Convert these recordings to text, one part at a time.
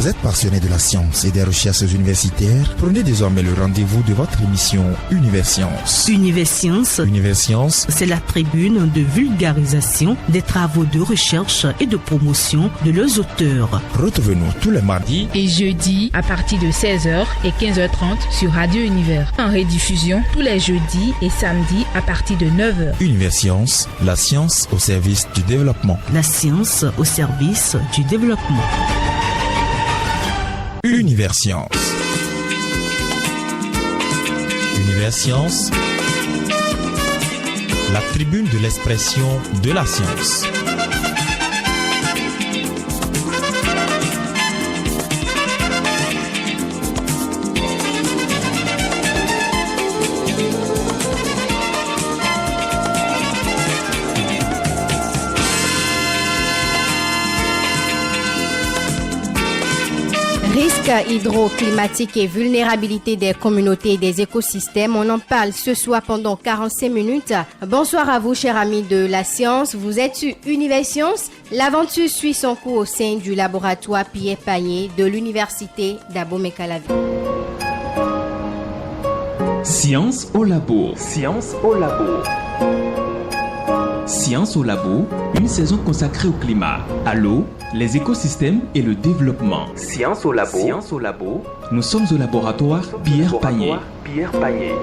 Vous êtes passionné de la science et des recherches universitaires? Prenez désormais le rendez-vous de votre émission Universcience. Universcience, c'est la tribune de vulgarisation des travaux de recherche et de promotion de leurs auteurs. Retrouvez-nous tous les mardis et jeudis à partir de 16h et 15h30 sur Radio Univers. En rediffusion tous les jeudis et samedis à partir de 9h. Universcience, la science au service du développement. La science au service du développement. Universcience. Universcience, la tribune de l'expression de la science. Risques hydroclimatiques et vulnérabilité des communautés et des écosystèmes, on en parle ce soir pendant 45 minutes. Bonsoir à vous, chers amis de la science. Vous êtes sur Universcience. L'aventure suit son cours au sein du laboratoire Pierre Pagné de l'Université d'Abomey-Calavi. Science au labo. Science au labo. Science au labo, une saison consacrée au climat, à l'eau, les écosystèmes et le développement. Science au labo. Science au labo. Nous sommes au laboratoire Pierre Pagné. Pierre Pagné.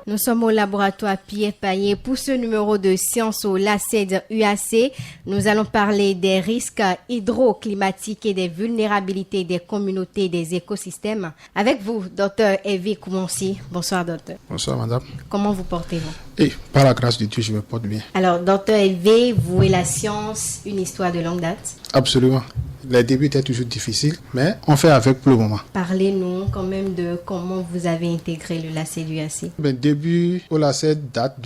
Nous sommes au laboratoire Pierre Pagné pour ce numéro de Science au LACED UAC. Nous allons parler des risques hydroclimatiques et des vulnérabilités des communautés et des écosystèmes. Avec vous, Dr Evie Koumonsi. Bonsoir, docteur. Bonsoir, madame. Comment vous portez-vous? Et par la grâce de Dieu, je me porte bien. Alors, Dr Evie, vous et la science, une histoire de longue date? Absolument. Les débuts étaient toujours difficiles, mais on fait avec pour le moment. Parlez-nous quand même de comment vous avez intégré le LACED UAC. Le début au LACED date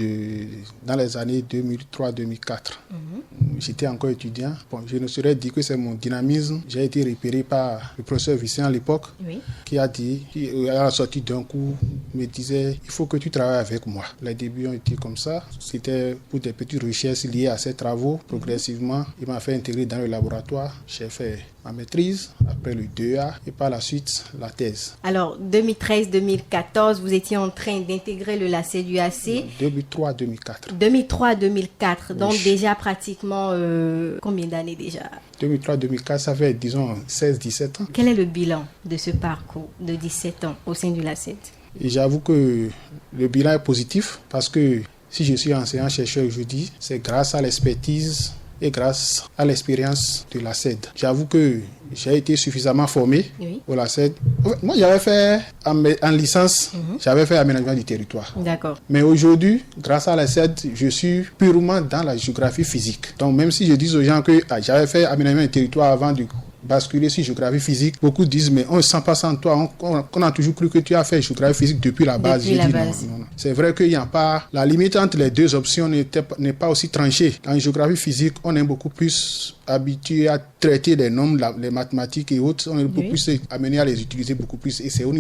dans les années 2003-2004. J'étais encore étudiant. Bon, je ne saurais dire que c'est mon dynamisme. J'ai été repéré par le professeur Vicent à l'époque, qui a dit, à la sortie d'un cours, me disait, il faut que tu travailles avec moi. Les débuts ont été comme ça. C'était pour des petites recherches liées à ces travaux. Progressivement, il m'a fait intégrer dans le laboratoire. J'ai fait ma maîtrise, après le 2A et par la suite la thèse. Alors 2013-2014, vous étiez en train d'intégrer le LACED UAC. 2003-2004. 2003-2004, donc oui. Déjà pratiquement combien d'années déjà? 2003-2004, ça fait disons 16-17 ans. Quel est le bilan de ce parcours de 17 ans au sein du LACED? Et j'avoue que le bilan est positif parce que si je suis enseignant-chercheur aujourd'hui, c'est grâce à l'expertise et grâce à l'expérience de LACED. J'avoue que j'ai été suffisamment formé au LACED. Moi, j'avais fait en licence, j'avais fait aménagement du territoire. D'accord. Mais aujourd'hui, grâce à LACED, je suis purement dans la géographie physique. Donc, même si je dis aux gens que j'avais fait aménagement du territoire avant de basculer sur géographie physique, beaucoup disent mais on ne sent pas ça en toi, on a toujours cru que tu as fait géographie physique depuis la base. Depuis la base. Non. C'est vrai qu'il n'y a pas, la limite entre les deux options n'est pas aussi tranchée. En géographie physique, on est beaucoup plus habitué à traiter les nombres, les mathématiques et autres, on est beaucoup plus amené à les utiliser beaucoup plus. Et c'est au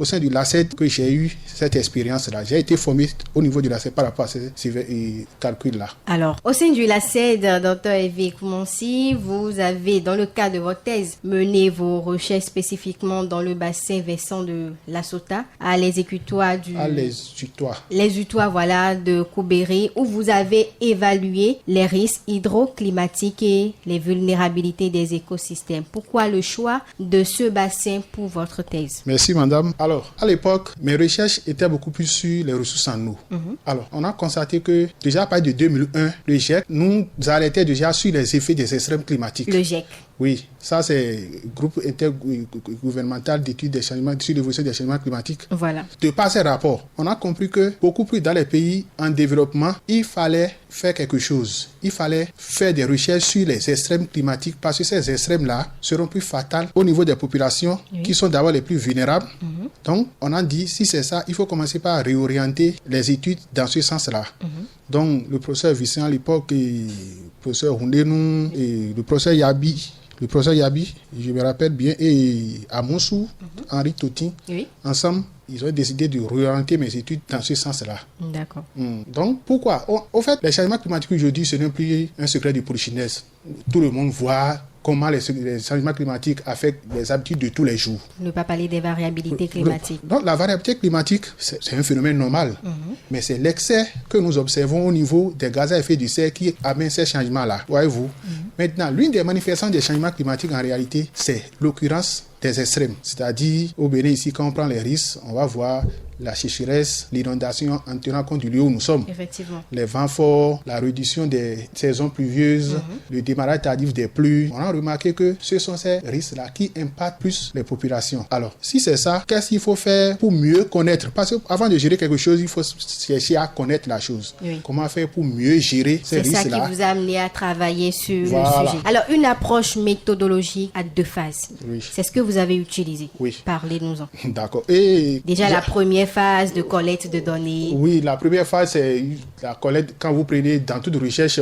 sein du LACED que j'ai eu cette expérience-là. J'ai été formé au niveau du LACED par rapport à ces calculs-là. Alors, au sein du LACED, Dr Evie Koumonsi, vous avez, dans le cadre de votre thèse, mené vos recherches spécifiquement dans le bassin versant de la Sota, à l'exécutoire de Koubéry, où vous avez évalué les risques hydroclimatiques et les vulnérabilités des écosystèmes. Pourquoi le choix de ce bassin pour votre thèse? Merci, madame. Alors, à l'époque, mes recherches étaient beaucoup plus sur les ressources en eau. Alors, on a constaté que, déjà à partir de 2001, le GIEC nous alertait déjà sur les effets des extrêmes climatiques. Le GIEC. Oui, ça c'est le groupe intergouvernemental d'études sur l'évolution des changements climatiques. Voilà. De par ces rapports, on a compris que beaucoup plus dans les pays en développement, il fallait faire quelque chose. Il fallait faire des recherches sur les extrêmes climatiques parce que ces extrêmes-là seront plus fatales au niveau des populations qui sont d'abord les plus vulnérables. Donc, on a dit, si c'est ça, il faut commencer par réorienter les études dans ce sens-là. Donc, le professeur Vicent à l'époque, et le professeur Hundenou et le professeur Yabi, le professeur Yabi, je me rappelle bien, et à Monsou, Henri Totin, ensemble, ils ont décidé de réorienter mes études dans ce sens-là. D'accord. Donc, pourquoi? Au fait, les changements climatiques aujourd'hui, ce n'est plus un secret de polichinelle. Tout le monde voit comment les changements climatiques affectent les habitudes de tous les jours. Ne pas parler des variabilités climatiques. Donc, la variabilité climatique, c'est un phénomène normal. Mais c'est l'excès que nous observons au niveau des gaz à effet de serre qui amène ces changements-là. Voyez-vous? Maintenant, l'une des manifestations des changements climatiques, en réalité, c'est l'occurrence des extrêmes. C'est-à-dire, au Bénin, ici, quand on prend les risques, on va voir la sécheresse, l'inondation en tenant compte du lieu où nous sommes. Effectivement. Les vents forts, la réduction des saisons pluvieuses, le démarrage tardif des pluies. On a remarqué que ce sont ces risques-là qui impactent plus les populations. Alors, si c'est ça, qu'est-ce qu'il faut faire pour mieux connaître? Parce qu'avant de gérer quelque chose, il faut chercher à connaître la chose. Oui. Comment faire pour mieux gérer ces risques-là? C'est ça qui vous a amené à travailler sur le sujet. Alors, une approche méthodologique à 2 phases. Oui. C'est ce que vous avez utilisé. Oui. Parlez-nous-en. D'accord. Déjà, la première phase de collecte de données. Oui, la première phase, c'est la collecte. Quand vous prenez dans toute recherche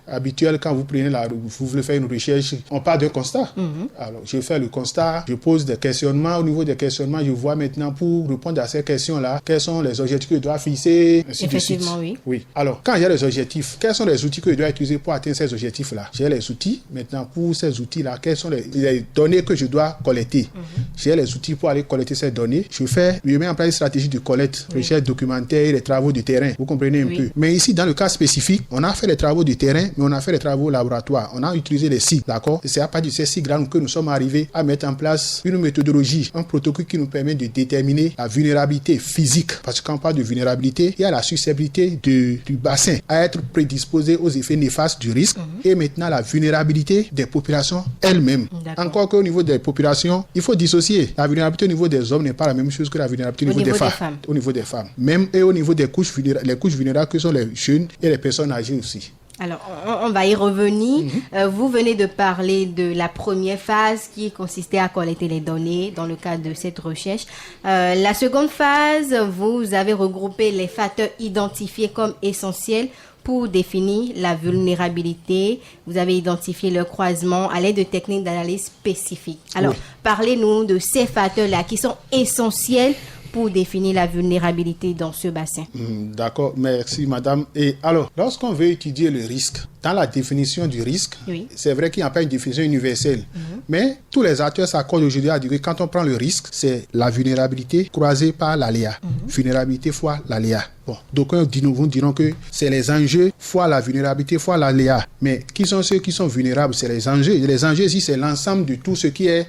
habituelle, quand vous prenez vous voulez faire une recherche, on part d'un constat. Alors, je fais le constat, je pose des questionnements. Au niveau des questionnements, je vois maintenant pour répondre à ces questions-là, quels sont les objectifs que je dois fixer, ainsi de suite. Effectivement, oui. Oui. Alors, quand j'ai les objectifs, quels sont les outils que je dois utiliser pour atteindre ces objectifs-là? J'ai les outils. Maintenant, pour ces outils-là, quelles sont les données que je dois collecter? J'ai les outils pour aller collecter ces données. Je mets en place une stratégie de collecte, recherche documentaire, les travaux de terrain. Vous comprenez un peu. Mais ici, dans le cas spécifique, on a fait les travaux de terrain, mais on a fait les travaux laboratoires. On a utilisé les cycles, d'accord? Et c'est à partir de ces cycles-là que nous sommes arrivés à mettre en place une méthodologie, un protocole qui nous permet de déterminer la vulnérabilité physique. Parce que quand on parle de vulnérabilité, il y a la susceptibilité du bassin à être prédisposé aux effets néfastes du risque et maintenant la vulnérabilité des populations elles-mêmes. Encore qu'au niveau des populations, il faut dissocier. La vulnérabilité au niveau des hommes n'est pas la même chose que la vulnérabilité au niveau des femmes. Au niveau des femmes. Même et au niveau des couches vulnérables, les couches vulnérables que sont les jeunes et les personnes âgées aussi. Alors, on va y revenir. Vous venez de parler de la première phase qui consistait à collecter les données dans le cadre de cette recherche. La seconde phase, vous avez regroupé les facteurs identifiés comme essentiels pour définir la vulnérabilité. Vous avez identifié le croisement à l'aide de techniques d'analyse spécifiques. Alors, parlez-nous de ces facteurs-là qui sont essentiels pour définir la vulnérabilité dans ce bassin. D'accord, merci madame. Et alors, lorsqu'on veut étudier le risque, dans la définition du risque, c'est vrai qu'il n'y a pas une définition universelle, mais tous les acteurs s'accordent aujourd'hui à dire que quand on prend le risque, c'est la vulnérabilité croisée par l'aléa. Vulnérabilité fois l'aléa. Bon, d'aucuns vous diront que c'est les enjeux fois la vulnérabilité fois l'aléa. Mais qui sont ceux qui sont vulnérables? C'est les enjeux. Et les enjeux ici, c'est l'ensemble de tout ce qui est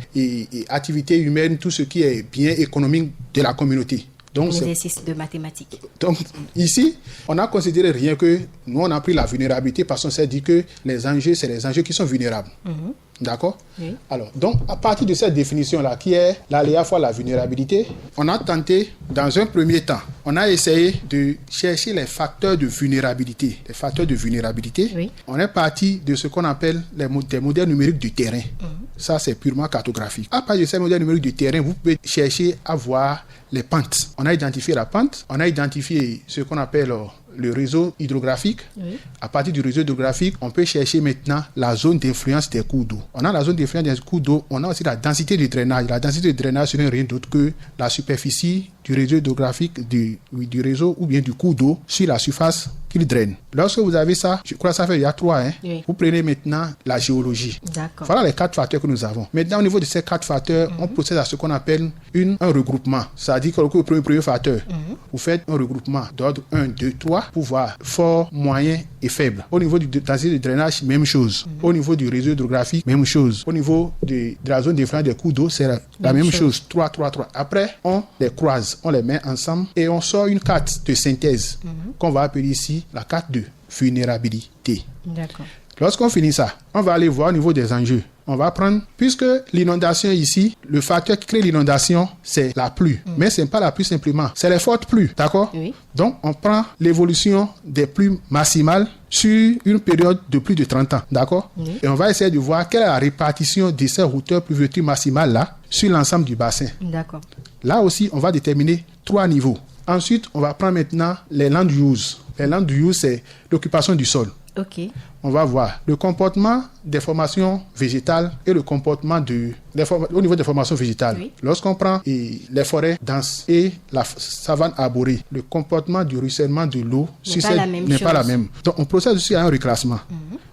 activité humaine, tout ce qui est bien économique de la communauté. Donc, l'exercice de mathématiques. Donc, ici, on a considéré rien que nous, on a pris la vulnérabilité parce qu'on s'est dit que les enjeux, c'est les enjeux qui sont vulnérables. D'accord? Oui. Alors, donc, à partir de cette définition-là, qui est l'aléa fois la vulnérabilité, on a tenté, dans un premier temps, on a essayé de chercher les facteurs de vulnérabilité. Les facteurs de vulnérabilité, on est parti de ce qu'on appelle des modèles numériques du terrain. Ça, c'est purement cartographique. À partir de ces modèles numériques du terrain, vous pouvez chercher à voir les pentes. On a identifié la pente, on a identifié ce qu'on appelle le réseau hydrographique. À partir du réseau hydrographique, on peut chercher maintenant la zone d'influence des cours d'eau. On a la zone d'influence des cours d'eau, on a aussi la densité de drainage. La densité de drainage, ce n'est rien d'autre que la superficie du réseau hydrographique du réseau ou bien du cours d'eau sur la surface qu'il draine. Lorsque vous avez ça, je crois que ça fait il y a 3. Vous prenez maintenant la géologie. Voilà les 4 facteurs que nous avons. Maintenant, au niveau de ces 4 facteurs, on procède à ce qu'on appelle un regroupement. C'est-à-dire que le premier facteur, vous faites un regroupement d'ordre 1, 2, 3 pour voir fort, moyen et faible. Au niveau du densité de drainage, même chose. Au niveau du réseau hydrographique, même chose. Au niveau de la zone d'influence des cours d'eau, c'est la même chose. 3, 3, 3. Après, on les croise, on les met ensemble et on sort une carte de synthèse qu'on va appeler ici la carte de vulnérabilité. D'accord. Lorsqu'on finit ça, on va aller voir au niveau des enjeux. On va prendre, puisque l'inondation ici, le facteur qui crée l'inondation, c'est la pluie. Mais ce n'est pas la pluie simplement, c'est les fortes pluies, d'accord? Donc, on prend l'évolution des pluies maximales sur une période de plus de 30 ans, d'accord? Et on va essayer de voir quelle est la répartition de ces hauteurs pluviométriques maximales-là sur l'ensemble du bassin. D'accord. Là aussi, on va déterminer 3 niveaux. Ensuite, on va prendre maintenant les land use. Les land use, c'est l'occupation du sol. Ok. On va voir le comportement des formations végétales et le comportement au niveau des formations végétales. Oui. Lorsqu'on prend les forêts denses et la savane arborée, le comportement du ruissellement de l'eau n'est pas la même. Donc, on procède aussi à un reclassement.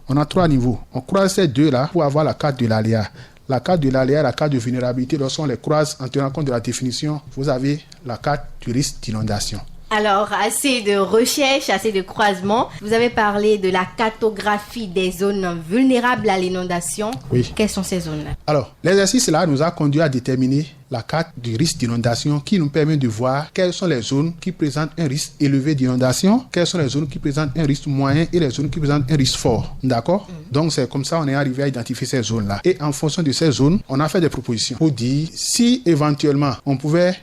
On a 3 niveaux. On croise ces 2-là pour avoir la carte de l'aléa. La carte de l'aléa et la carte de vulnérabilité, lorsqu'on les croise en tenant compte de la définition, vous avez la carte du risque d'inondation. Alors, assez de recherches, assez de croisements. Vous avez parlé de la cartographie des zones vulnérables à l'inondation. Oui. Quelles sont ces zones-là? Alors, l'exercice là nous a conduit à déterminer la carte du risque d'inondation qui nous permet de voir quelles sont les zones qui présentent un risque élevé d'inondation, quelles sont les zones qui présentent un risque moyen et les zones qui présentent un risque fort. D'accord? Donc, c'est comme ça qu'on est arrivé à identifier ces zones-là. Et en fonction de ces zones, on a fait des propositions pour dire si éventuellement on pouvait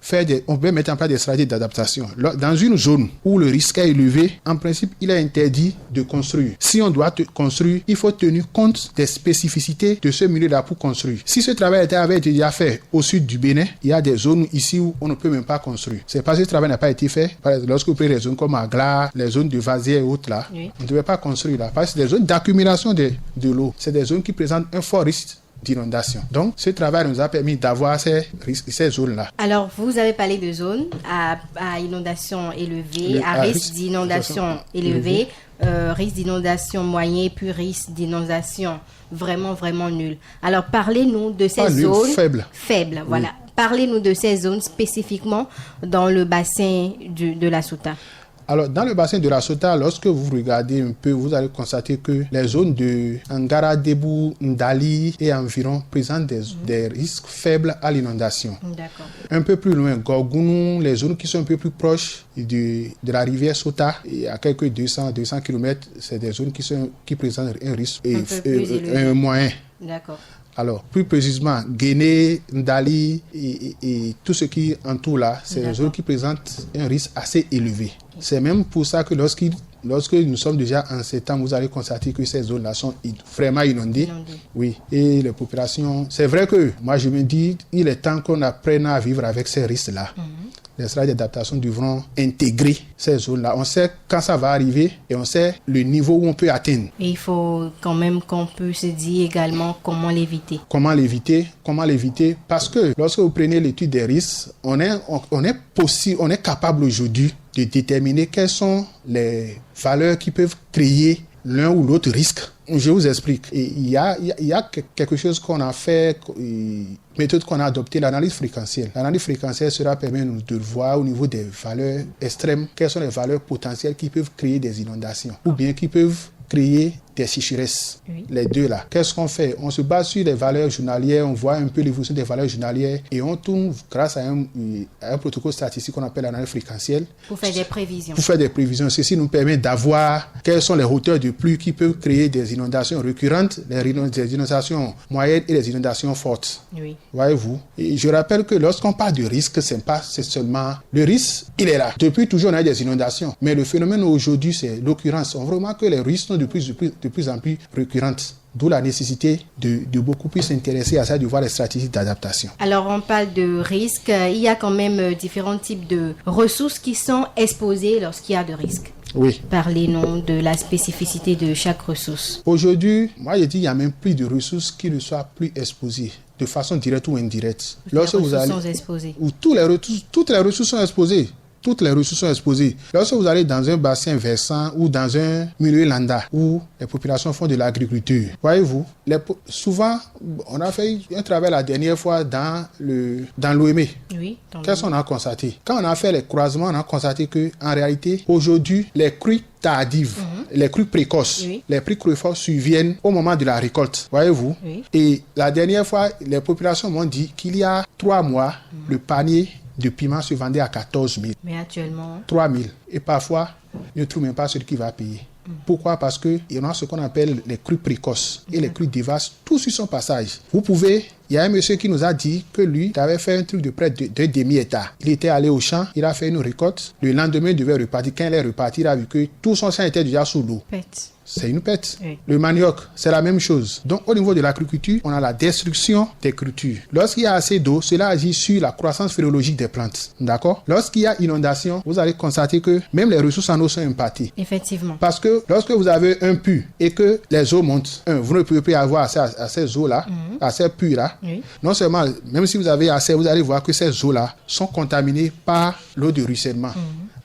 mettre en place des stratégies d'adaptation. Dans une zone où le risque est élevé, en principe, il est interdit de construire. Si on doit construire, il faut tenir compte des spécificités de ce milieu-là pour construire. Si ce travail avait été déjà fait au sud du Bénin, il y a des zones ici où on ne peut même pas construire. C'est parce que ce travail n'a pas été fait. Par exemple, lorsque vous prenez les zones comme Agla, les zones de Vasier et autres là, oui, on ne devait pas construire là. Parce que c'est des zones d'accumulation de l'eau. C'est des zones qui présentent un fort risque d'inondation. Donc, ce travail nous a permis d'avoir ces zones-là. Alors, vous avez parlé de zones à inondation élevée, à risque d'inondation élevé, risque d'inondation moyen, puis risque d'inondation vraiment, vraiment nul. Alors, parlez-nous de ces zones faibles. Voilà. Oui. Parlez-nous de ces zones spécifiquement dans le bassin de la Souta. Alors, dans le bassin de la Souta, lorsque vous regardez un peu, vous allez constater que les zones de Angara, Debou, Ndali et environ présentent des risques faibles à l'inondation. D'accord. Un peu plus loin, Gorgounou, les zones qui sont un peu plus proches de la rivière Souta, et à quelques 200 km, c'est des zones qui présentent un risque un moyen. D'accord. Alors, plus précisément, Guéné, Ndali et tout ce qui entoure là, c'est des zones qui présentent un risque assez élevé. C'est même pour ça que lorsque nous sommes déjà en septembre, vous allez constater que ces zones-là sont vraiment inondées. Oui, et les populations... C'est vrai que moi, je me dis, il est temps qu'on apprenne à vivre avec ces risques-là. Les stratégies d'adaptation devront intégrer ces zones-là. On sait quand ça va arriver et on sait le niveau où on peut atteindre. Et il faut quand même qu'on peut se dire également comment l'éviter. Comment l'éviter? Parce que lorsque vous prenez l'étude des risques, on est capable aujourd'hui de déterminer quelles sont les valeurs qui peuvent créer l'un ou l'autre risque. Je vous explique. Il y a quelque chose qu'on a fait, une méthode qu'on a adoptée, l'analyse fréquentielle. L'analyse fréquentielle sera permet de voir au niveau des valeurs extrêmes quelles sont les valeurs potentielles qui peuvent créer des inondations ou bien qui peuvent créer des sécheresses. Oui. Les deux là. Qu'est-ce qu'on fait? On se base sur les valeurs journalières, on voit un peu l'évolution des valeurs journalières et on tourne grâce à un protocole statistique qu'on appelle l'analyse fréquentielle. Pour faire des prévisions. Ceci nous permet d'avoir quelles sont les hauteurs de pluie qui peuvent créer des inondations récurrentes, des inondations moyennes et des inondations fortes. Oui. Voyez-vous? Et je rappelle que lorsqu'on parle de risque, c'est seulement... Le risque, il est là. Depuis toujours, on a des inondations. Mais le phénomène aujourd'hui, c'est l'occurrence. On remarque que les risques sont de plus en plus récurrentes. D'où la nécessité de beaucoup plus s'intéresser à ça, de voir les stratégies d'adaptation. Alors, on parle de risques. Il y a quand même différents types de ressources qui sont exposées lorsqu'il y a de risques. Oui. Parlez-nous de la spécificité de chaque ressource. Aujourd'hui, moi, je dis qu'il n'y a même plus de ressources qui ne soient plus exposées de façon directe ou indirecte. Lorsque les ressources sont exposées. Toutes les ressources sont exposées. Toutes les ressources sont exposées. Lorsque vous allez dans un bassin versant ou dans un milieu landa où les populations font de l'agriculture, voyez-vous, souvent, on a fait un travail la dernière fois dans l'OME. Oui. Qu'est-ce qu'on a constaté? Quand on a fait les croisements, on a constaté qu'en réalité, aujourd'hui, les crues tardives, les crues précoces, les crues précoces surviennent au moment de la récolte, voyez-vous. Oui. Et la dernière fois, les populations m'ont dit qu'il y a 3 mois, le panier de piment se vendait à 14 000. Mais actuellement 3 000. Et parfois, ne trouve même pas celui qui va payer. Pourquoi? Parce qu'il y a ce qu'on appelle les crues précoces et les crues dévastent tout sur son passage. Il y a un monsieur qui nous a dit que lui, il avait fait un truc de près de demi-hectare. Il était allé au champ, il a fait une récolte. Le lendemain, il devait repartir. Quand il est reparti, il a vu que tout son champ était déjà sous l'eau. c'est une perte. Oui. Le manioc, c'est la même chose. Donc, au niveau de l'agriculture, on a la destruction des cultures. Lorsqu'il y a assez d'eau, cela agit sur la croissance phrénologique des plantes. D'accord? Lorsqu'il y a inondation, vous allez constater que même les ressources en eau sont impactées. Effectivement. Parce que lorsque vous avez un puits et que les eaux montent, vous ne pouvez plus avoir accès à ces eaux-là, à ces puits-là. Oui. Non seulement, même si vous avez accès, vous allez voir que ces eaux-là sont contaminées par l'eau de ruissellement.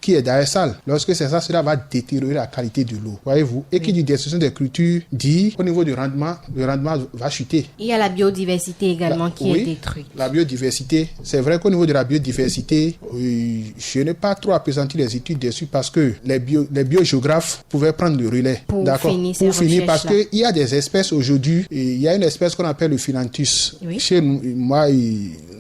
Qui est d'ailleurs sale. Lorsque c'est ça, cela va détériorer la qualité de l'eau. Voyez-vous? Et qui dit destruction des cultures dit au niveau du rendement, le rendement va chuter. Il y a la biodiversité également qui est détruite. La biodiversité, c'est vrai qu'au niveau de la biodiversité, je n'ai pas trop appesanti les études dessus parce que les biogéographes pouvaient prendre le relais. Pour finir parce qu'il y a des espèces aujourd'hui, il y a une espèce qu'on appelle le Philanthus. Oui. Chez nous,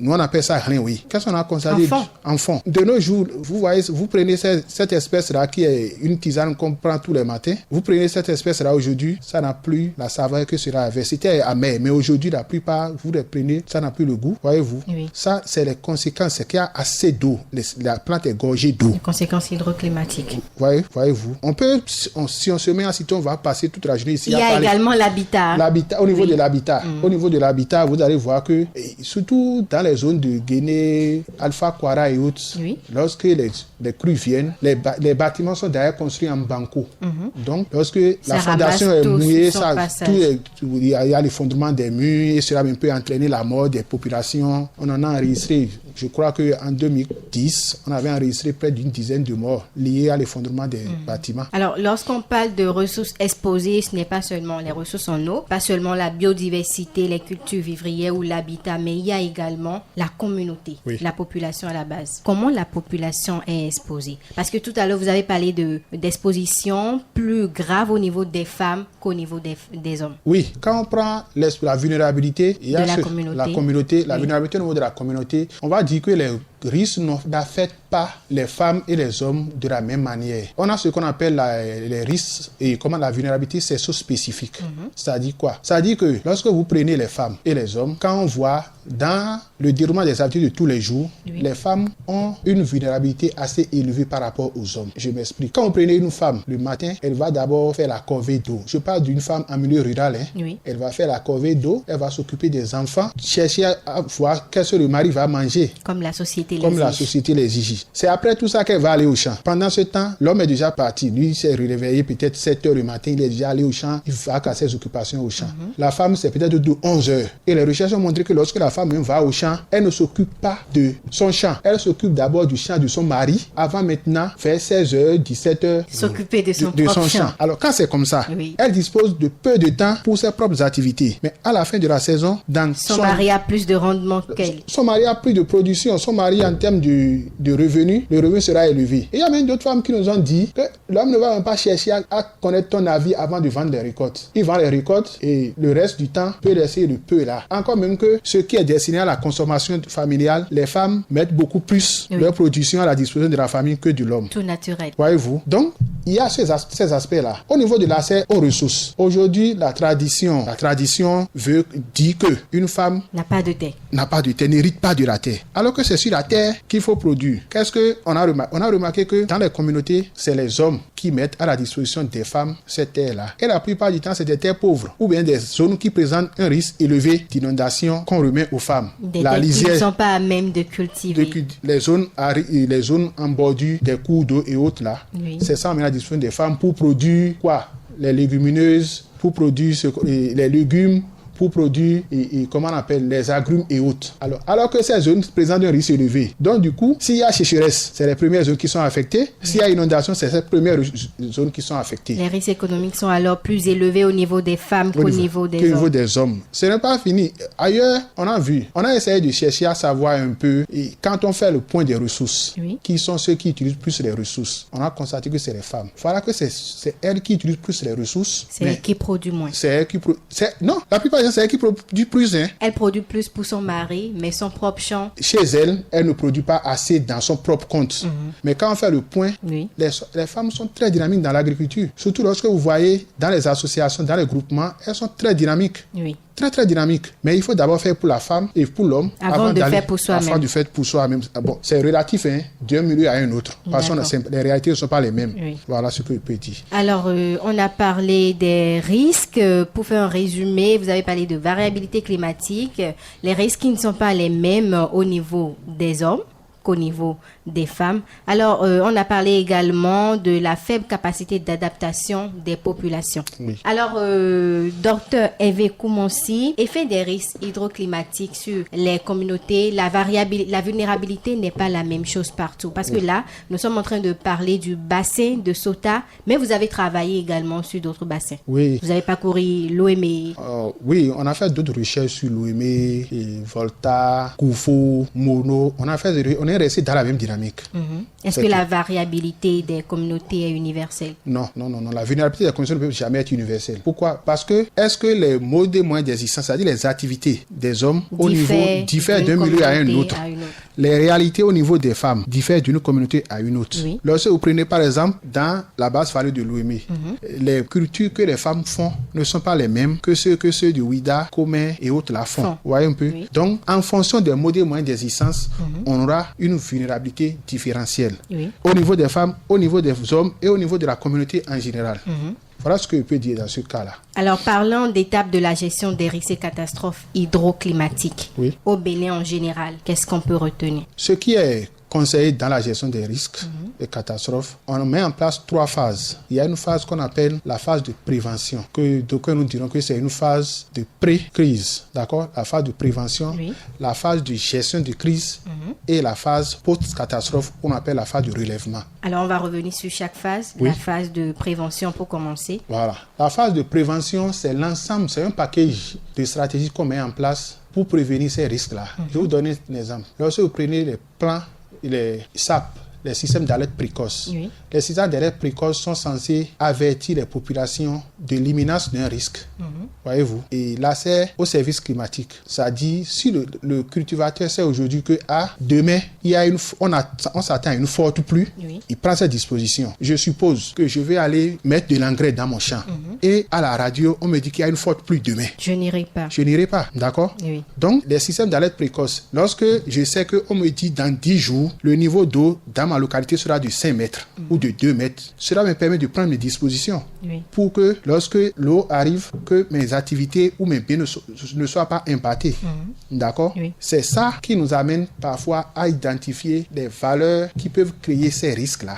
nous on appelle ça rien, oui. Qu'est-ce qu'on a constaté? Enfant. De nos jours, vous voyez, vous prenez cette espèce-là qui est une tisane qu'on prend tous les matins. Vous prenez cette espèce-là aujourd'hui, ça n'a plus la saveur que cela avait. C'était amer, mais aujourd'hui, la plupart, vous les prenez, ça n'a plus le goût. Voyez-vous? Oui. Ça, c'est les conséquences. C'est qu'il y a assez d'eau. La plante est gorgée d'eau. Les conséquences hydroclimatiques. Voyez-vous? On peut, si on se met en situation, on va passer toute la journée ici. Il y a également l'habitat. Au niveau de l'habitat. Au niveau de l'habitat, vous allez voir que, surtout dans les zones de Guinée, Alpha Quara et autres, lorsque les crues viennent, les bâtiments sont d'ailleurs construits en banco. Donc, lorsque la fondation est mouillée, il y a l'effondrement des murs et cela peut entraîner la mort des populations. On en a enregistré, je crois qu'en 2010, on avait enregistré près d'une dizaine de morts liées à l'effondrement des bâtiments. Alors, lorsqu'on parle de ressources exposées, ce n'est pas seulement les ressources en eau, pas seulement la biodiversité, les cultures vivrières ou l'habitat, mais il y a également la communauté, la population à la base. Comment la population est exposée? Parce que tout à l'heure, vous avez parlé d'exposition plus grave au niveau des femmes qu'au niveau des hommes. Oui, quand on prend la vulnérabilité, il y a la communauté, la vulnérabilité au niveau de la communauté, on va dire que les risques n'affectent pas les femmes et les hommes de la même manière. On a ce qu'on appelle les risques et comment la vulnérabilité, c'est spécifique. C'est-à-dire quoi? C'est-à-dire que lorsque vous prenez les femmes et les hommes, quand on voit dans le déroulement des activités de tous les jours, les femmes ont une vulnérabilité assez élevée par rapport aux hommes. Je m'explique. Quand vous prenez une femme, le matin, elle va d'abord faire la corvée d'eau. Je parle d'une femme en milieu rural. Elle va faire la corvée d'eau, elle va s'occuper des enfants, chercher à voir qu'est-ce que le mari va manger. Comme la société l'exige. C'est après tout ça qu'elle va aller au champ. Pendant ce temps, l'homme est déjà parti. Lui, il s'est réveillé peut-être 7 heures du matin, il est déjà allé au champ, il va à ses occupations au champ. La femme, c'est peut-être de 11 heures. Et les recherches ont montré que lorsque la femme va au champ, elle ne s'occupe pas de son champ. Elle s'occupe d'abord du champ de son mari, avant maintenant, vers 16 heures, 17 heures, s'occuper de son champ. Alors, quand c'est comme ça, elle dispose de peu de temps pour ses propres activités. Mais à la fin de la saison, son mari a plus de rendement qu'elle. Son mari a plus de production. Son mari, en termes de revenus, le revenu sera élevé. Et il y a même d'autres femmes qui nous ont dit que l'homme ne va même pas chercher à connaître ton avis avant de vendre les récoltes. Il vend les récoltes et le reste du temps peut laisser le peu là. Encore même que ce qui est destiné à la consommation familiale, les femmes mettent beaucoup plus leur production à la disposition de la famille que de l'homme. Tout naturel. Voyez-vous? Donc, il y a ces aspects-là. Au niveau de l'accès aux ressources, aujourd'hui, la tradition dit que une femme n'a pas de terre, n'hérite pas de la terre. Alors que c'est sur la terre qu'il faut produire. Qu'est-ce qu'on a remarqué? On a remarqué que dans les communautés, c'est les hommes qui mettent à la disposition des femmes cette terre-là. Et la plupart du temps, c'est des terres pauvres ou bien des zones qui présentent un risque élevé d'inondation qu'on remet aux femmes. Des terres qui ne sont pas à même de cultiver. Les zones en bordure des cours d'eau et autres là, c'est ça on met à la disposition des femmes pour produire quoi? Les légumineuses, pour produire les légumes, pour produire comment on appelle les agrumes et autres. Alors que ces zones présentent un risque élevé. Donc du coup, s'il y a sécheresse, c'est les premières zones qui sont affectées. S'il y a inondation, c'est ces premières zones qui sont affectées. Les risques économiques sont alors plus élevés au niveau des femmes qu'au niveau des hommes. Ce n'est pas fini. Ailleurs, on a essayé de chercher à savoir un peu, et quand on fait le point des ressources, qui sont ceux qui utilisent plus les ressources, on a constaté que c'est les femmes. Voilà que c'est elles qui utilisent plus les ressources. C'est elles qui produisent moins. C'est elles qui non, la plupart c'est elle qui produit plus. Elle produit plus pour son mari, mais son propre champ. Chez elle ne produit pas assez dans son propre compte. Mais quand on fait le point, les femmes sont très dynamiques dans l'agriculture. Surtout lorsque vous voyez dans les associations, dans les groupements, elles sont très dynamiques. très très dynamique. Mais il faut d'abord faire pour la femme et pour l'homme avant de faire pour soi-même. Avant de faire pour soi-même. Bon, c'est relatif d'un milieu à un autre. Parce que les réalités ne sont pas les mêmes. Oui. Voilà ce que je peux dire. Alors, on a parlé des risques. Pour faire un résumé, vous avez parlé de variabilité climatique. Les risques qui ne sont pas les mêmes au niveau des hommes qu'au niveau des femmes. Alors, on a parlé également de la faible capacité d'adaptation des populations. Oui. Alors, docteur Hervé Koumonsi, effet des risques hydroclimatiques sur les communautés, la vulnérabilité n'est pas la même chose partout. Parce que là, nous sommes en train de parler du bassin de Sota, mais vous avez travaillé également sur d'autres bassins. Oui. Vous avez parcouru l'Ouémé. Oui, on a fait d'autres recherches sur l'Ouémé, Volta, Koufo, Mono. On est resté dans la même dynamique. Est-ce que la variabilité des communautés est universelle? Non. La vulnérabilité des communautés ne peut jamais être universelle. Pourquoi? Parce que est-ce que les modes de moyens d'existence, c'est-à-dire les activités des hommes au niveau diffèrent d'un milieu à un autre. Les réalités au niveau des femmes diffèrent d'une communauté à une autre. Oui. Lorsque vous prenez par exemple dans la basse vallée de l'Ouémé, les cultures que les femmes font ne sont pas les mêmes que ceux du Ouida, Comé et autres la font. Vous voyez un peu? Oui. Donc, en fonction des modes de moyens d'existence, on aura une vulnérabilité différentielle. Oui. Au niveau des femmes, au niveau des hommes et au niveau de la communauté en général. Voilà ce que je peux dire dans ce cas-là. Alors, parlons d'étapes de la gestion des risques et catastrophes hydroclimatiques. Oui. Au Bénin en général, qu'est-ce qu'on peut retenir? Ce qui est conseillé dans la gestion des risques et catastrophes, on met en place 3 phases. Il y a une phase qu'on appelle la phase de prévention, que d'aucuns nous diront que c'est une phase de pré-crise, d'accord? La phase de prévention, la phase de gestion de crise et la phase post-catastrophe qu'on appelle la phase de relèvement. Alors, on va revenir sur chaque phase. La phase de prévention pour commencer. Voilà. La phase de prévention, c'est l'ensemble, c'est un package de stratégies qu'on met en place pour prévenir ces risques-là. Je vais vous donner un exemple. Lorsque vous prenez les plans, les SAP, les systèmes d'alerte précoce. Les systèmes d'alerte précoce sont censés avertir les populations de l'imminence d'un risque. Voyez-vous? Et là, c'est au service climatique. Ça dit, si le cultivateur sait aujourd'hui que demain, on s'attend à une forte pluie, il prend ses dispositions. Je suppose que je vais aller mettre de l'engrais dans mon champ. Et à la radio, on me dit qu'il y a une forte pluie demain. Je n'irai pas. Je n'irai pas, d'accord? Donc, les systèmes d'alerte précoce, lorsque je sais qu'on me dit dans 10 jours, le niveau d'eau dans ma localité sera de 5 mètres ou de 2 mètres, cela me permet de prendre mes dispositions pour que lorsque l'eau arrive, que mes activités ou mes biens ne soient pas impactés. D'accord? C'est ça qui nous amène parfois à identifier les valeurs qui peuvent créer ces risques-là.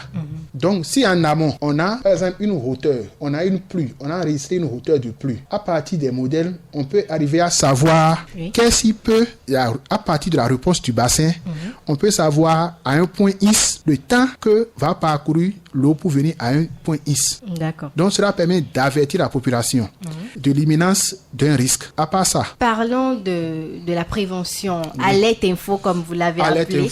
Donc, si en amont, on a par exemple une hauteur, on a une pluie, on a enregistré une hauteur de pluie, à partir des modèles, on peut arriver à savoir qu'est-ce qui peut, à partir de la réponse du bassin, on peut savoir à un point X le temps que va parcourir l'eau pour venir à un point X. D'accord. Donc, cela permet d'avertir la population de l'imminence d'un risque. À part ça. Parlons de la prévention. Alerte info, comme vous l'avez appelé.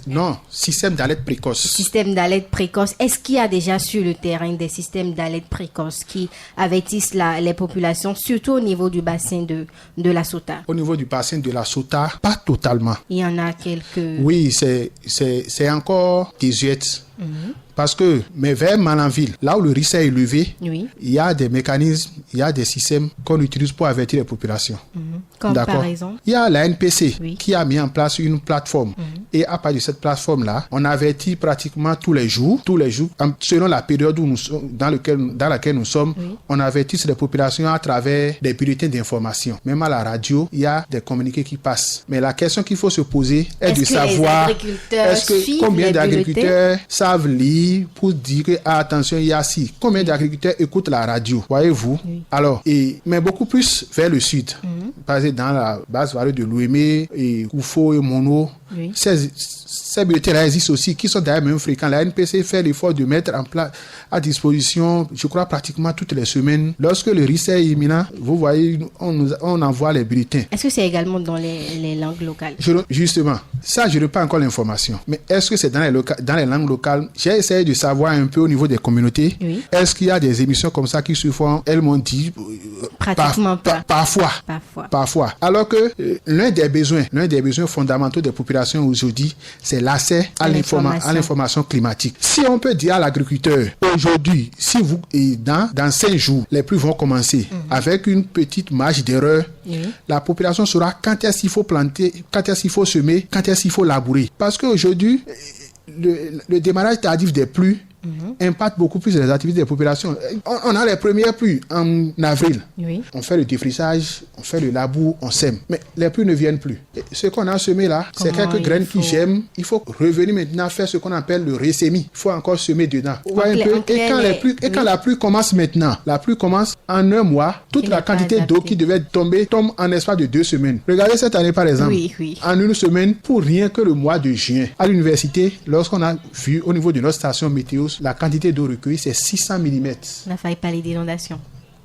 Non, système d'alerte précoce. Système d'alerte précoce. Est-ce qu'il y a déjà sur le terrain des systèmes d'alerte précoce qui avertissent les populations, surtout au niveau du bassin de la Sota? Au niveau du bassin de la Sota, pas totalement. Il y en a quelques... Oui, c'est encore désuète. Parce que, mais vers Malanville, là où le risque est élevé, il y a des mécanismes, il y a des systèmes qu'on utilise pour avertir les populations. Comme par exemple? Il y a la NPC qui a mis en place une plateforme. Et à partir de cette plateforme-là, on avertit pratiquement tous les jours, selon la période où nous sommes, dans laquelle nous sommes, on avertit les populations à travers des bulletins d'information. Même à la radio, il y a des communiqués qui passent. Mais la question qu'il faut se poser est de savoir combien d'agriculteurs savent lire pour dire que attention, il y a combien d'agriculteurs écoutent la radio, voyez-vous? Alors, mais beaucoup plus vers le sud, par exemple dans la basse vallée de l'Ouémé et Koufo et Mono. Ces bulletins-là existent aussi, qui sont d'ailleurs même fréquents. La NPC fait l'effort de mettre en place à disposition, je crois, pratiquement toutes les semaines. Lorsque le risque est imminent, vous voyez, on envoie les bulletins. Est-ce que c'est également dans les langues locales? Justement, ça, je n'ai pas encore l'information. Mais est-ce que c'est dans les langues locales? J'ai essayé de savoir un peu au niveau des communautés. Est-ce qu'il y a des émissions comme ça qui se font? Elles m'ont dit... Pratiquement pas. Parfois. Alors que l'un des besoins fondamentaux des populations, population aujourd'hui, c'est l'accès à l'information climatique. Si on peut dire à l'agriculteur, aujourd'hui, si vous, dans 5 jours, les pluies vont commencer avec une petite marge d'erreur, la population saura quand est-ce qu'il faut planter, quand est-ce qu'il faut semer, quand est-ce qu'il faut labourer. Parce qu'aujourd'hui, le démarrage tardif des pluies impacte beaucoup plus les activités des populations. On a les premières pluies en avril. On fait le défrichage, on fait le labour, on sème. Mais les pluies ne viennent plus. Et ce qu'on a semé là, c'est quelques graines qui germent. Il faut revenir maintenant faire ce qu'on appelle le ressémis. Il faut encore semer dedans. Et quand la pluie commence maintenant, la pluie commence en 1 mois, toute la quantité d'eau qui devait tomber tombe en espace de 2 semaines. Regardez cette année par exemple. En 1 semaine, pour rien que le mois de juin, à l'université, lorsqu'on a vu au niveau de notre station météo, la quantité d'eau recueillie, c'est 600 mm. On a failli parler d'inondation.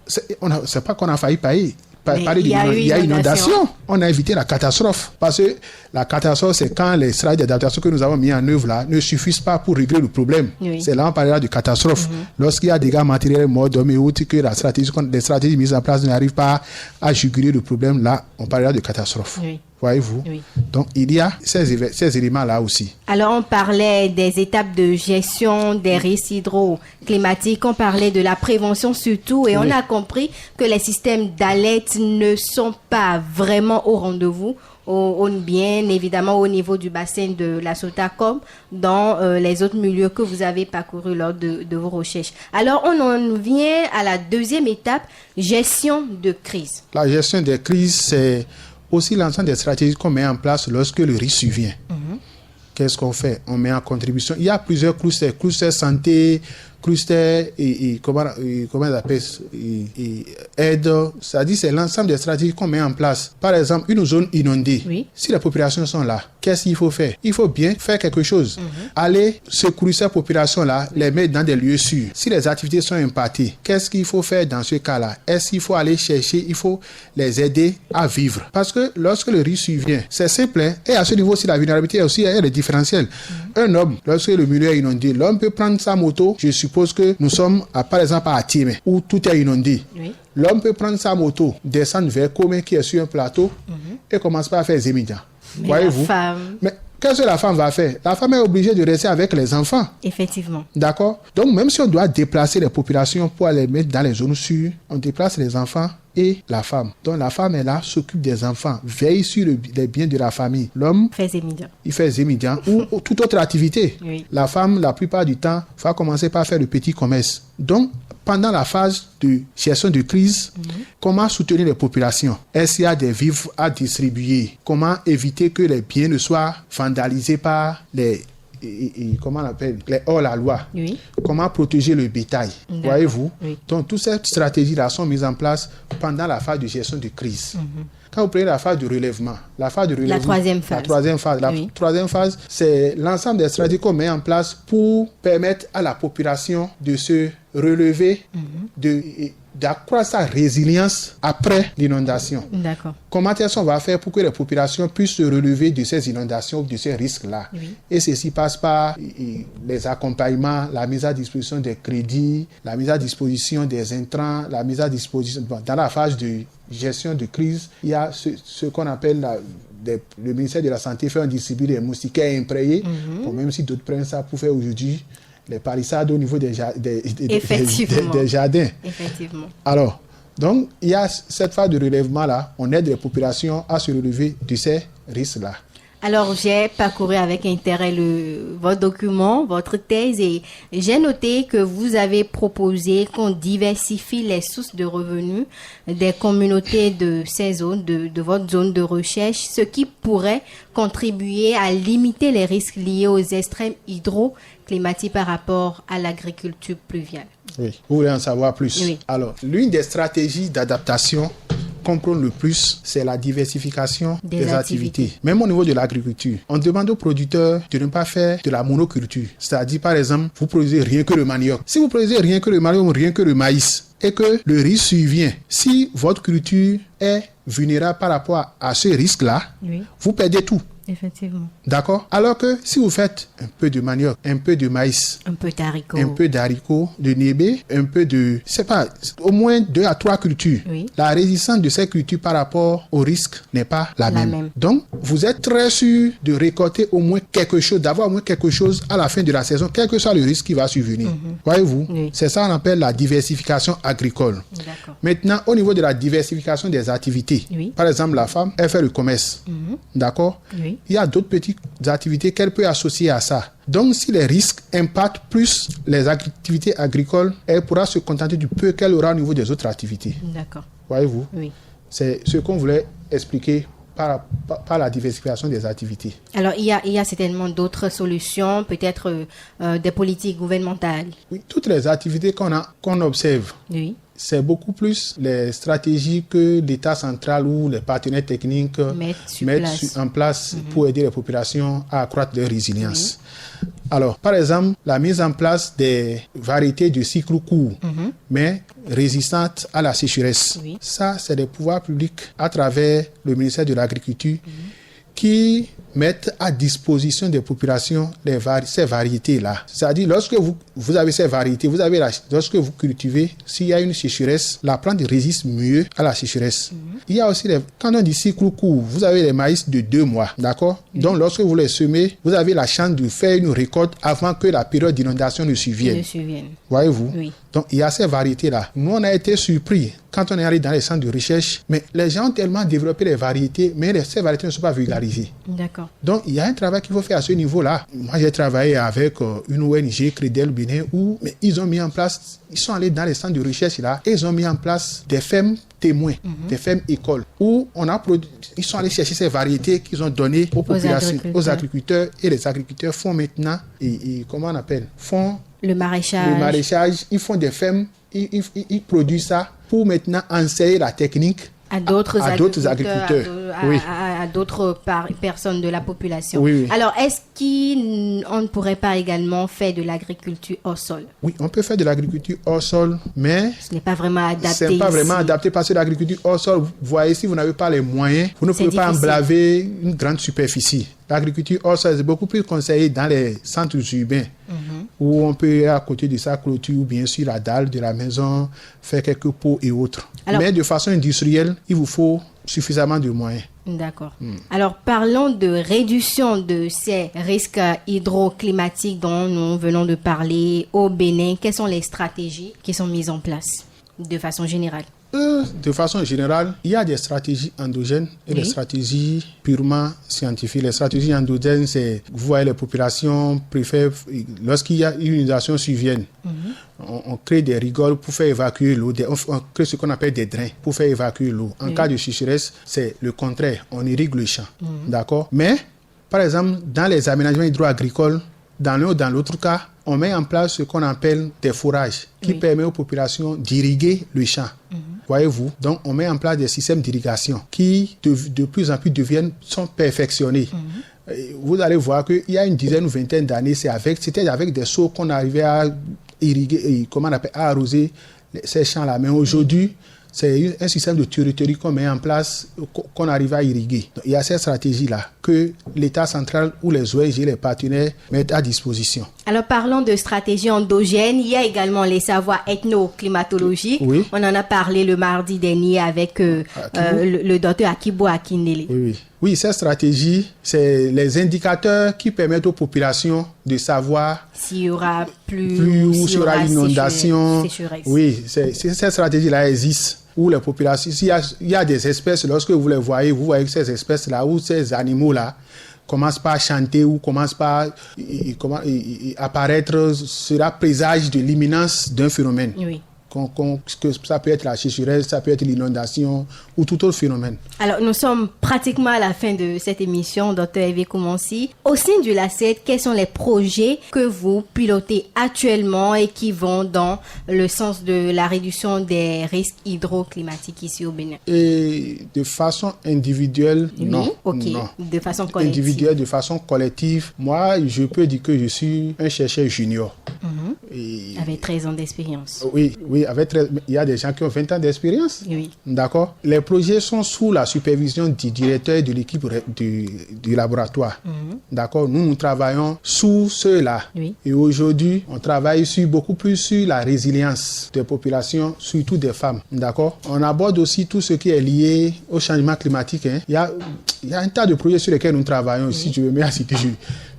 C'est pas qu'on a failli parler il y a inondation. On a évité la catastrophe. Parce que la catastrophe, c'est quand les stratégies d'adaptation que nous avons mis en œuvre là ne suffisent pas pour régler le problème. C'est là on parlera de catastrophe. Lorsqu'il y a des dégâts matériels, morts, d'hommes et autres, que les stratégies mises en place n'arrivent pas à juguler le problème, là, on parlera de catastrophe. Voyez-vous? Donc, il y a ces éléments-là aussi. Alors, on parlait des étapes de gestion des risques hydroclimatiques, on parlait de la prévention surtout, et on a compris que les systèmes d'alerte ne sont pas vraiment au rendez-vous, bien évidemment au niveau du bassin de la Sota comme dans les autres milieux que vous avez parcourus lors de vos recherches. Alors, on en vient à la deuxième étape, gestion de crise. La gestion des crises, c'est aussi l'ensemble des stratégies qu'on met en place lorsque le risque survient. Qu'est-ce qu'on fait? On met en contribution. Il y a plusieurs clusters santé, clusters comment on appelle aide. C'est-à-dire c'est l'ensemble des stratégies qu'on met en place. Par exemple, une zone inondée. Si les populations sont là, qu'est-ce qu'il faut faire? Il faut bien faire quelque chose. Aller secourir ces populations-là, les mettre dans des lieux sûrs. Si les activités sont impactées, qu'est-ce qu'il faut faire dans ce cas-là? Est-ce qu'il faut aller chercher? Il faut les aider à vivre. Parce que lorsque le risque survient, c'est simple. Et à ce niveau aussi, la vulnérabilité aussi elle est différentielle. Un homme, lorsque le milieu est inondé, l'homme peut prendre sa moto. Je suppose que nous sommes, par exemple, à Atimé, où tout est inondé. L'homme peut prendre sa moto, descendre vers Komé, qui est sur un plateau, et commence par faire Zémidia. Voyez-vous? Mais qu'est-ce que la femme va faire? La femme est obligée de rester avec les enfants. Effectivement. D'accord? Donc, même si on doit déplacer les populations pour aller mettre dans les zones sûres, on déplace les enfants et la femme. Donc, la femme est là, s'occupe des enfants, veille sur les biens de la famille. L'homme, il fait Zémidia ou toute autre activité. La femme, la plupart du temps, va commencer par faire le petit commerce. Donc, pendant la phase de gestion de crise, comment soutenir les populations? Est-ce qu'il y a des vivres à distribuer? Comment éviter que les biens ne soient vandalisés par les comment on appelle les hors-la-loi? Comment protéger le bétail? Voyez-vous? Donc, toutes ces stratégies-là sont mises en place pendant la phase de gestion de crise. Quand vous prenez la phase de relèvement, la troisième phase, c'est l'ensemble des stratégies qu'on met en place pour permettre à la population de se relever, d'accroître sa résilience après l'inondation. Comment est-ce qu'on va faire pour que les populations puissent se relever de ces inondations, de ces risques-là? Et ceci passe par les accompagnements, la mise à disposition des crédits, la mise à disposition des intrants, la mise à disposition... dans la phase de gestion de crise, il y a ce qu'on appelle le ministère de la Santé fait un distribuer des moustiquaires imprégnés. Même si d'autres prennent ça pour faire aujourd'hui les palissades au niveau des jardins. Effectivement. Alors, donc, il y a cette phase de relèvement-là. On aide les populations à se relever de ces risques-là. Alors, j'ai parcouru avec intérêt votre document, votre thèse, et j'ai noté que vous avez proposé qu'on diversifie les sources de revenus des communautés de ces zones, de votre zone de recherche, ce qui pourrait contribuer à limiter les risques liés aux extrêmes hydroclimatiques par rapport à l'agriculture pluviale. Vous voulez en savoir plus? Alors, l'une des stratégies d'adaptation qu'on prône le plus, c'est la diversification des activités. Même au niveau de l'agriculture, on demande aux producteurs de ne pas faire de la monoculture. C'est-à-dire, par exemple, vous produisez rien que le manioc. Si vous produisez rien que le manioc ou rien que le maïs, et que le risque survient, si votre culture est vulnérable par rapport à ce risque-là, vous perdez tout. Effectivement. D'accord? Alors que si vous faites un peu de manioc, un peu de maïs, Un peu d'haricots. un peu d'haricots, de nébé, un peu de, au moins 2 à 3 cultures. Oui. La résistance de ces cultures par rapport au risque n'est pas la même. Donc, vous êtes très sûr de récolter au moins quelque chose, d'avoir au moins quelque chose à la fin de la saison, quel que soit le risque qui va survenir. Voyez-vous? Oui. C'est ça qu'on appelle la diversification agricole. D'accord. Maintenant, au niveau de la diversification des activités, Oui. par exemple, la femme, elle fait le commerce. D'accord? Oui. Il y a d'autres petites activités qu'elle peut associer à ça. Donc, si les risques impactent plus les activités agricoles, elle pourra se contenter du peu qu'elle aura au niveau des autres activités. D'accord. Voyez-vous? Oui. C'est ce qu'on voulait expliquer par la diversification des activités. Alors, il y a certainement d'autres solutions, peut-être des politiques gouvernementales. Oui, toutes les activités qu'on observe, Oui. c'est beaucoup plus les stratégies que l'État central ou les partenaires techniques mettent en place pour aider les populations à accroître leur résilience. Oui. Alors, par exemple, la mise en place des variétés de cycle court, mais résistantes à la sécheresse. Oui. Ça, c'est des pouvoirs publics à travers le ministère de l'Agriculture qui mettent à disposition des populations ces variétés-là. C'est-à-dire, lorsque vous avez ces variétés, lorsque vous cultivez, s'il y a une sécheresse, la plante résiste mieux à la sécheresse. Il y a aussi, quand on dit cycle court, vous avez les maïs de 2 mois, d'accord? Donc, lorsque vous les semez, vous avez la chance de faire une récolte avant que la période d'inondation ne survienne. Voyez-vous? Oui. Donc, il y a ces variétés-là. Nous, on a été surpris quand on est allé dans les centres de recherche, mais les gens ont tellement développé les variétés, mais ces variétés ne sont pas vulgarisées. D'accord. Donc, il y a un travail qu'il faut faire à ce niveau-là. Moi, j'ai travaillé avec une ONG, Crédel Bénin, où ils ont mis en place, ils sont allés dans les centres de recherche là, et ils ont mis en place des fermes témoins, des fermes écoles, où ils sont allés chercher ces variétés qu'ils ont données aux populations, aux agriculteurs, et les agriculteurs font maintenant, comment on appelle, font le maraîchage. Ils font des fermes, ils produisent ça pour maintenant enseigner la technique à d'autres agriculteurs, oui. à d'autres personnes de la population. Oui, oui. Alors, est-ce qu'on ne pourrait pas également faire de l'agriculture hors sol? Oui, on peut faire de l'agriculture hors sol, mais ce n'est pas vraiment adapté. Ce n'est pas vraiment adapté parce que l'agriculture hors sol, vous voyez, si vous n'avez pas les moyens, vous ne pouvez pas emblaver une grande superficie. L'agriculture hors sol, c'est beaucoup plus conseillé dans les centres urbains, où on peut, à côté de sa clôture, ou bien sur la dalle de la maison, faire quelques pots et autres. Alors, mais de façon industrielle, il vous faut suffisamment de moyens. D'accord. Alors, parlons de réduction de ces risques hydroclimatiques dont nous venons de parler au Bénin. Quelles sont les stratégies qui sont mises en place de façon générale? De façon générale, il y a des stratégies endogènes et des stratégies purement scientifiques. Les stratégies endogènes, c'est, vous voyez, les populations préfèrent, lorsqu'il y a une inondation survienne, on crée des rigoles pour faire évacuer l'eau, on crée ce qu'on appelle des drains pour faire évacuer l'eau. En cas de sécheresse, c'est le contraire, on irrigue le champ. D'accord? Mais, par exemple, dans les aménagements hydro-agricoles, dans l'un ou dans l'autre cas, on met en place ce qu'on appelle des forages qui permettent aux populations d'irriguer le champ. Voyez-vous? Donc, on met en place des systèmes d'irrigation qui, de plus en plus, sont perfectionnés. Vous allez voir qu'il y a une dizaine ou vingtaine d'années, c'était avec des seaux qu'on arrivait à irriguer, à arroser ces champs-là. Mais aujourd'hui, c'est un système de tuyauterie qu'on met en place, qu'on arrive à irriguer. Donc, il y a cette stratégie-là que l'État central ou les ONG, les partenaires mettent à disposition. Alors, parlons de stratégie endogène. Il y a également les savoirs ethno-climatologiques. Oui. On en a parlé le mardi dernier avec le docteur Akibo Akindele. Oui, cette stratégie, c'est les indicateurs qui permettent aux populations de savoir s'il y aura pluie ou s'il y aura inondation. Sécheresse. Oui, cette stratégie-là existe. Où les populations, il y a des espèces, lorsque vous les voyez, vous voyez que ces espèces-là ou ces animaux-là commencent pas à chanter ou commencent pas à apparaître, sera présage de l'imminence d'un phénomène. Oui. Que ça peut être la sécheresse, ça peut être l'inondation ou tout autre phénomène. Alors, nous sommes pratiquement à la fin de cette émission, Dr Hervé Koumansi. Au sein du LACED, quels sont les projets que vous pilotez actuellement et qui vont dans le sens de la réduction des risques hydroclimatiques ici au Bénin? Et de façon individuelle, non. Ok. Non. De façon collective. Individuelle, de façon collective. Moi, je peux dire que je suis un chercheur junior. Avec 13 ans d'expérience. Oui. Oui, il y a des gens qui ont 20 ans d'expérience. Oui. D'accord. Les projets sont sous la supervision du directeur de l'équipe du laboratoire. D'accord. Nous travaillons sous ceux-là. Oui. Et aujourd'hui, on travaille beaucoup plus sur la résilience des populations, surtout des femmes. D'accord. On aborde aussi tout ce qui est lié au changement climatique. Hein. Il y a un tas de projets sur lesquels nous travaillons. Si tu veux me citer,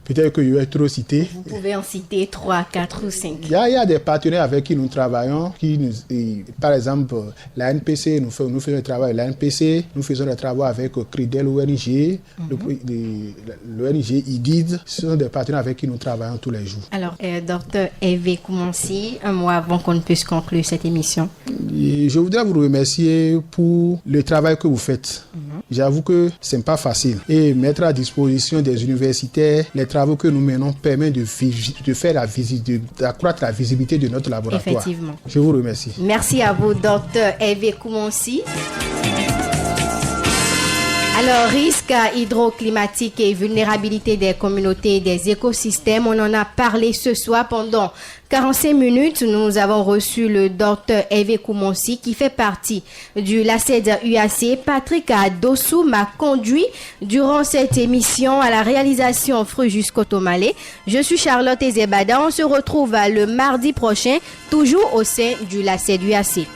peut-être que je vais trop citer. Vous pouvez en citer 3, 4 ou 5. Il y a des partenaires avec qui nous travaillons, par exemple, la NPC, nous faisons le travail avec la NPC, nous faisons le travail avec CRIDEL, l'ONG, l'ONG IDID. Ce sont des partenaires avec qui nous travaillons tous les jours. Alors, Dr Hervé Koumansi, un mois avant qu'on ne puisse conclure cette émission. Et je voudrais vous remercier pour le travail que vous faites. J'avoue que ce n'est pas facile. Et mettre à disposition des universitaires les travaux que nous menons permet d'accroître la visibilité de notre laboratoire. Effectivement. Je vous remercie. Merci à vous, Dr Hervé Koumansi. Alors, risque hydroclimatique et vulnérabilité des communautés et des écosystèmes, on en a parlé ce soir pendant 45 minutes. Nous avons reçu le Dr Hervé Koumansi qui fait partie du LACED UAC. Patrick Adossou m'a conduit durant cette émission à la réalisation Frujus Kotomale. Je suis Charlotte Ezebada. On se retrouve le mardi prochain, toujours au sein du LACED UAC.